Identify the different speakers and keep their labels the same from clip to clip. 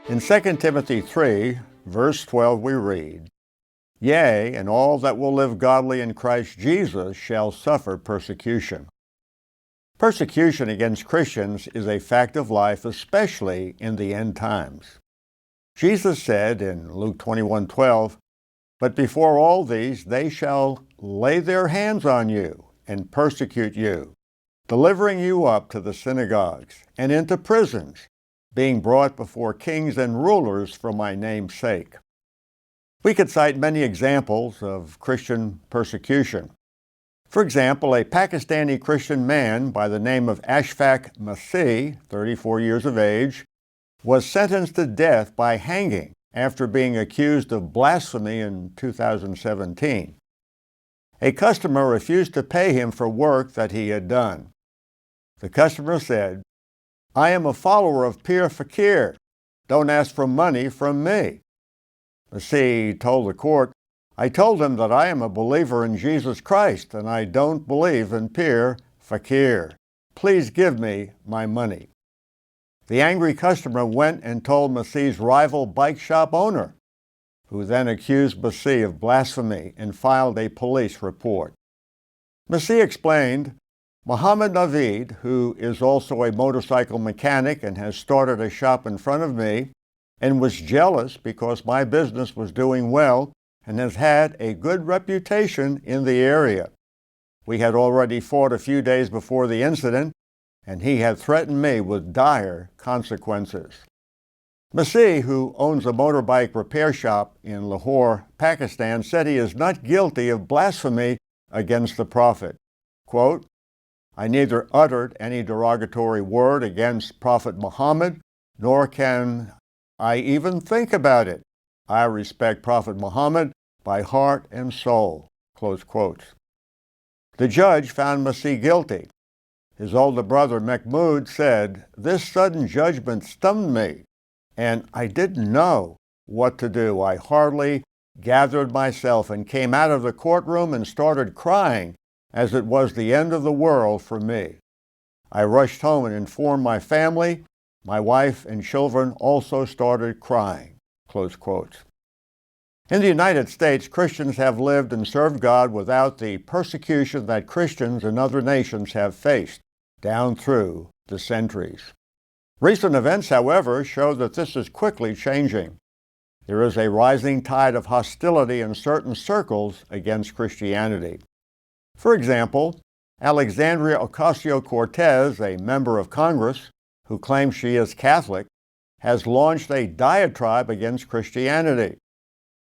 Speaker 1: In 2 Timothy 3, verse 12, we read, "Yea, and all that will live godly in Christ Jesus shall suffer persecution." Persecution against Christians is a fact of life, especially in the end times. Jesus said in Luke 21:12, "But before all these they shall lay their hands on you and persecute you, delivering you up to the synagogues and into prisons, being brought before kings and rulers for my name's sake." We could cite many examples of Christian persecution. For example, a Pakistani Christian man by the name of Ashfaq Masih, 34 years of age, was sentenced to death by hanging after being accused of blasphemy in 2017. A customer refused to pay him for work that he had done. The customer said, "I am a follower of Pir Fakir. Don't ask for money from me." Masih told the court, "I told him that I am a believer in Jesus Christ and I don't believe in Pir Fakir. Please give me my money." The angry customer went and told Masih's rival bike shop owner, who then accused Masih of blasphemy and filed a police report. Masih explained, "Muhammad Naveed, who is also a motorcycle mechanic and has started a shop in front of me, and was jealous because my business was doing well and has had a good reputation in the area. We had already fought a few days before the incident, and he had threatened me with dire consequences." Masih, who owns a motorbike repair shop in Lahore, Pakistan, said he is not guilty of blasphemy against the Prophet. Quote, "I neither uttered any derogatory word against Prophet Muhammad, nor can I even think about it. I respect Prophet Muhammad by heart and soul." Close quotes. The judge found Masih guilty. His older brother, Mahmoud, said, "This sudden judgment stunned me, and I didn't know what to do. I hardly gathered myself and came out of the courtroom and started crying as it was the end of the world for me. I rushed home and informed my family. My wife and children also started crying." Close quotes. In the United States, Christians have lived and served God without the persecution that Christians in other nations have faced down through the centuries. Recent events, however, show that this is quickly changing. There is a rising tide of hostility in certain circles against Christianity. For example, Alexandria Ocasio-Cortez, a member of Congress who claims she is Catholic, has launched a diatribe against Christianity.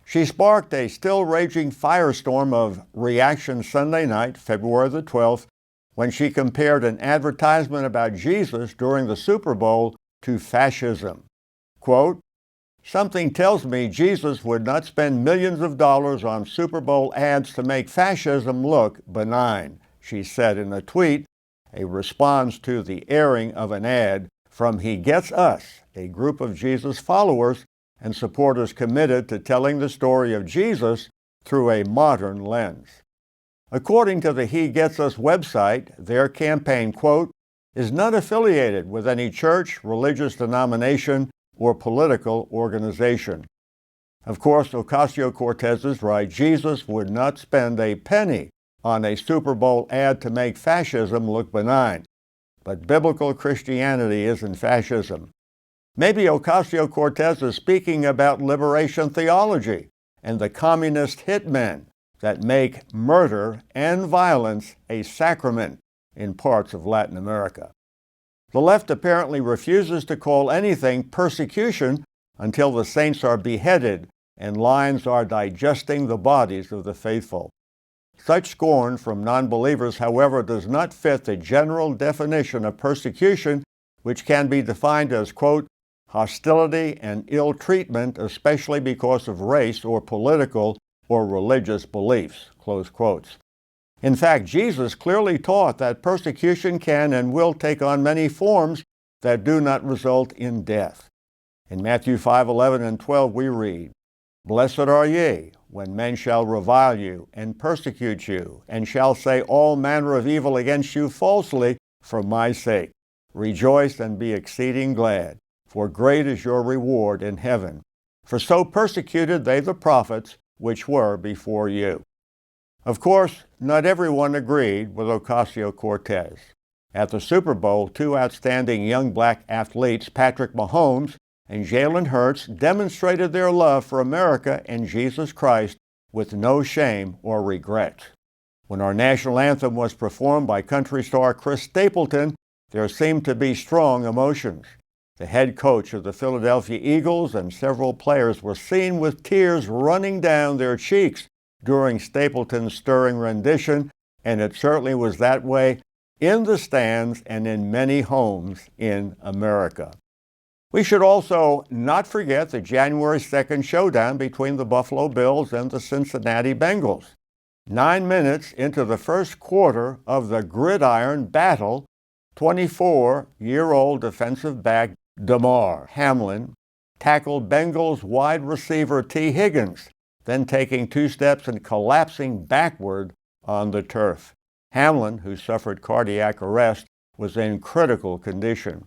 Speaker 1: She sparked a still-raging firestorm of reaction Sunday night, February the 12th, when she compared an advertisement about Jesus during the Super Bowl to fascism. Quote, "Something tells me Jesus would not spend millions of dollars on Super Bowl ads to make fascism look benign," she said in a tweet, a response to the airing of an ad from He Gets Us, a group of Jesus followers and supporters committed to telling the story of Jesus through a modern lens. According to the He Gets Us website, their campaign, quote, "is not affiliated with any church, religious denomination, or political organization." Of course, Ocasio-Cortez is right. Jesus would not spend a penny on a Super Bowl ad to make fascism look benign. But biblical Christianity isn't fascism. Maybe Ocasio-Cortez is speaking about liberation theology and the communist hitmen that make murder and violence a sacrament in parts of Latin America. The left apparently refuses to call anything persecution until the saints are beheaded and lions are digesting the bodies of the faithful. Such scorn from non-believers, however, does not fit the general definition of persecution, which can be defined as, quote, "hostility and ill treatment, especially because of race or political or religious beliefs," close quotes. In fact, Jesus clearly taught that persecution can and will take on many forms that do not result in death. In Matthew 5:11 and 12 we read, "Blessed are ye, when men shall revile you and persecute you, and shall say all manner of evil against you falsely for my sake. Rejoice and be exceeding glad, for great is your reward in heaven. For so persecuted they the prophets which were before you." Of course, not everyone agreed with Ocasio-Cortez. At the Super Bowl, two outstanding young black athletes, Patrick Mahomes and Jalen Hurts, demonstrated their love for America and Jesus Christ with no shame or regret. When our national anthem was performed by country star Chris Stapleton, there seemed to be strong emotions. The head coach of the Philadelphia Eagles and several players were seen with tears running down their cheeks during Stapleton's stirring rendition, and it certainly was that way in the stands and in many homes in America. We should also not forget the January 2nd showdown between the Buffalo Bills and the Cincinnati Bengals. 9 minutes into the first quarter of the gridiron battle, 24-year-old defensive back Damar Hamlin tackled Bengals wide receiver T. Higgins, then taking 2 steps and collapsing backward on the turf. Hamlin, who suffered cardiac arrest, was in critical condition.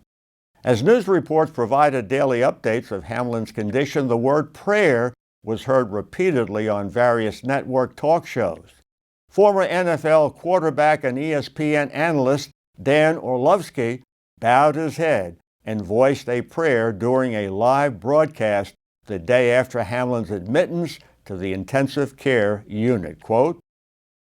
Speaker 1: As news reports provided daily updates of Hamlin's condition, the word prayer was heard repeatedly on various network talk shows. Former NFL quarterback and ESPN analyst Dan Orlovsky bowed his head and voiced a prayer during a live broadcast the day after Hamlin's admittance to the intensive care unit. Quote,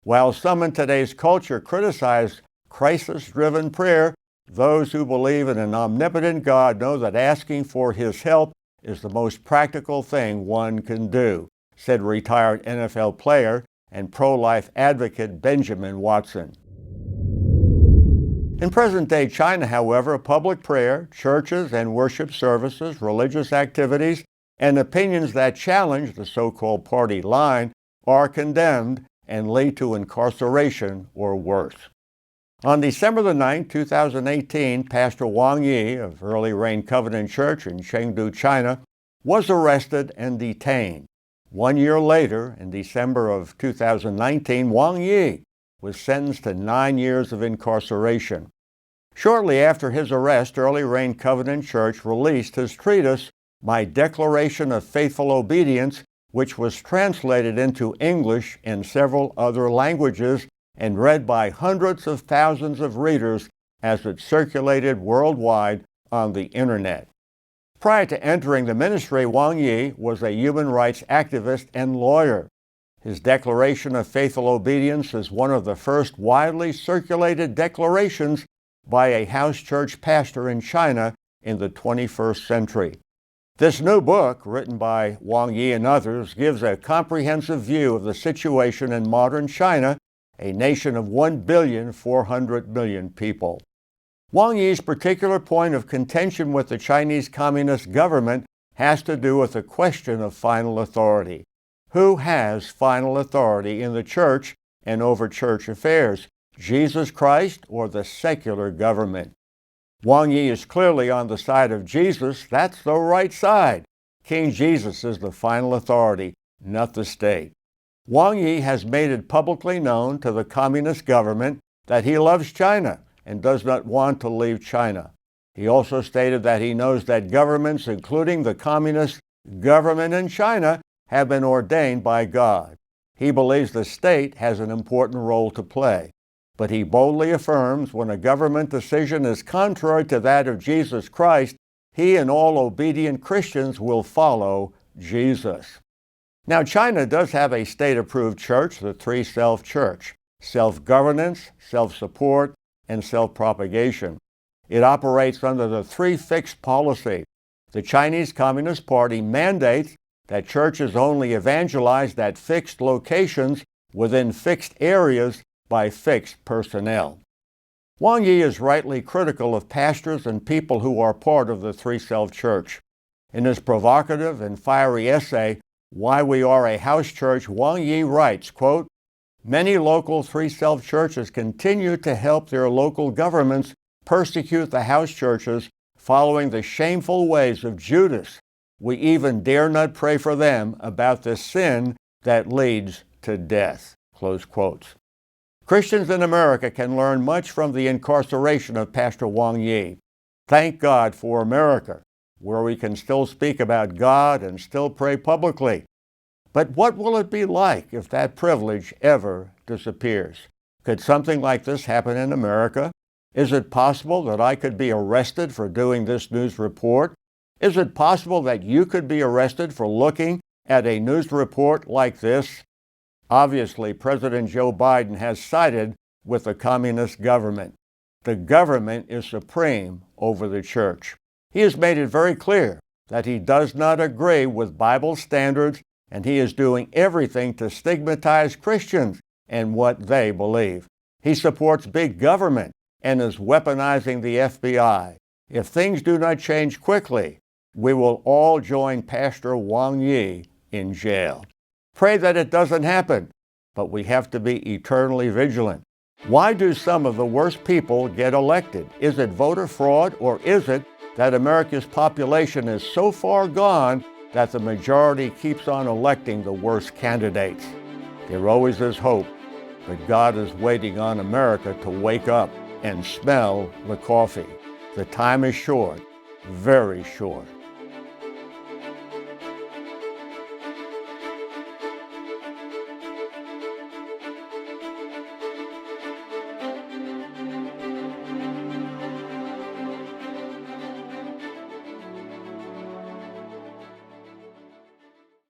Speaker 1: "While some in today's culture criticize crisis-driven prayer, those who believe in an omnipotent God know that asking for His help is the most practical thing one can do," said retired NFL player and pro-life advocate Benjamin Watson. In present-day China, however, public prayer, churches and worship services, religious activities, and opinions that challenge the so-called party line are condemned and lead to incarceration or worse. On December the 9th, 2018, Pastor Wang Yi of Early Rain Covenant Church in Chengdu, China, was arrested and detained. 1 year later, in December of 2019, Wang Yi was sentenced to 9 years of incarceration. Shortly after his arrest, Early Rain Covenant Church released his treatise, My Declaration of Faithful Obedience, which was translated into English and several other languages and read by hundreds of thousands of readers as it circulated worldwide on the internet. Prior to entering the ministry, Wang Yi was a human rights activist and lawyer. His Declaration of Faithful Obedience is one of the first widely circulated declarations by a house church pastor in China in the 21st century. This new book, written by Wang Yi and others, gives a comprehensive view of the situation in modern China, a nation of 1,400,000,000 people. Wang Yi's particular point of contention with the Chinese Communist government has to do with the question of final authority. Who has final authority in the church and over church affairs, Jesus Christ or the secular government? Wang Yi is clearly on the side of Jesus. That's the right side. King Jesus is the final authority, not the state. Wang Yi has made it publicly known to the communist government that he loves China and does not want to leave China. He also stated that he knows that governments, including the communist government in China, have been ordained by God. He believes the state has an important role to play. But he boldly affirms when a government decision is contrary to that of Jesus Christ, he and all obedient Christians will follow Jesus. Now, China does have a state-approved church, the Three Self Church: self-governance, self-support, and self-propagation. It operates under the Three Fixed policy. The Chinese Communist Party mandates that churches only evangelize at fixed locations within fixed areas by fixed personnel. Wang Yi is rightly critical of pastors and people who are part of the Three Self Church. In his provocative and fiery essay, Why We Are a House Church, Wang Yi writes, quote, "Many local Three Self Churches continue to help their local governments persecute the house churches following the shameful ways of Judas. We even dare not pray for them about the sin that leads to death." Close quotes. Christians in America can learn much from the incarceration of Pastor Wang Yi. Thank God for America. where we can still speak about God and still pray publicly. But what will it be like if that privilege ever disappears? Could something like this happen in America? Is it possible that I could be arrested for doing this news report? Is it possible that you could be arrested for looking at a news report like this? Obviously, President Joe Biden has sided with the communist government. The government is supreme over the church. He has made it very clear that he does not agree with Bible standards, and he is doing everything to stigmatize Christians and what they believe. He supports big government and is weaponizing the FBI. If things do not change quickly, we will all join Pastor Wang Yi in jail. Pray that it doesn't happen, but we have to be eternally vigilant. Why do some of the worst people get elected? Is it voter fraud, or is it that America's population is so far gone that the majority keeps on electing the worst candidates? There always is hope, but God is waiting on America to wake up and smell the coffee. The time is short, very short.